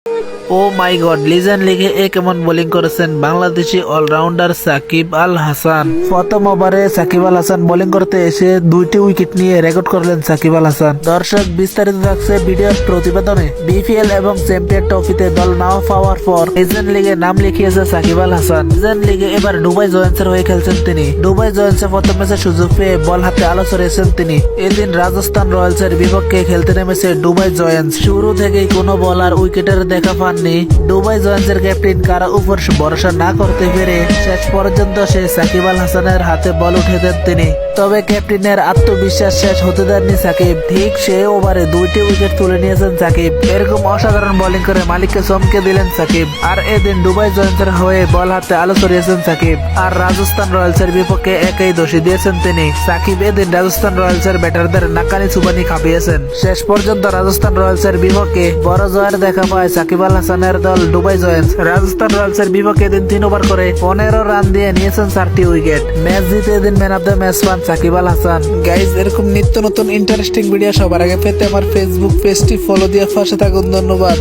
ও মাই god, legend লিগে কেমন bowling করেছেন বাংলাদেশি অলরাউন্ডার সাকিব আল হাসান। প্রথম ওভারে সাকিব আল হাসান বোলিং করতে এসে 2টি উইকেট নিয়ে রেকর্ড করলেন সাকিব আল হাসান। দর্শক, বিস্তারিত থাকছে ভিডিওর প্রতিবেদনে। বিপিএল এবং চ্যাম্পিয়ন ট্রফিতে দল নাও পাওয়ার পর লিজেন্ড লিগে নাম লিখিয়েছে সাকিব আল হাসান। লিজেন্ড লিগে এবার দুবাই জয়ান্টসের হয়ে খেলছেন তিনি। দুবাই জয়ান্টসের প্রথম ম্যাচে সুযোগ পেয়ে বল হাতে আলো ছড়িয়েছেন তিনি। এদিন রাজস্থান রয়্যালসের বিপক্ষে খেলতে নেমেছে দুবাই জয়ান্টস। শুরু থেকেই কোনো বলার উইকেটের দেখা পাননি। দুবাই জয়ান্টসের ক্যাপ্টেন কারো উপর ভরসা না করতে পেরে শেষ পর্যন্ত সে সাকিব আল হাসানের হাতে বল উঠে দেন তিনি। তবে ক্যাপ্টেনের আত্মবিশ্বাস শেষ হতে দেননি সাকিব। ঠিক সে ওভারে 2টি উইকেট তুলে নিয়েছেন সাকিব। এরকম অসাধারণ বোলিং করে মালিককে চমকে দিলেন সাকিব। আর এদিন দুবাই জয়ান্টসের হয়ে বল হাতে আলো ছড়িয়েছেন সাকিব। আর রাজস্থান রয়্যালসের বিপক্ষে একই দোষী দিয়েছেন তিনি। সাকিব এদিন রাজস্থান রয়্যালসের ব্যাটারদের নাকানি চুবানি খাপিয়েছেন। শেষ পর্যন্ত রাজস্থান রয়্যালসের বিপক্ষে বড় জয়ের দেখা পায় সাকিব আল হাসানের দল দুবাই জয়ান্টস। রাজস্থান রয়্যালসের বিপক্ষে এদিন 3 ওভার করে 15 রান দিয়ে নিয়েছেন 4টি উইকেট। ম্যাচ জিতে এদিন ম্যান অফ দ্য ম্যাচ পান সাকিব আল হাসান। গাইজ, এরকম নিত্য নতুন ইন্টারেস্টিং ভিডিও সবার আগে পেতে আমার ফেসবুক পেজটি ফলো দিয়ে পাশে থাকুন। ধন্যবাদ।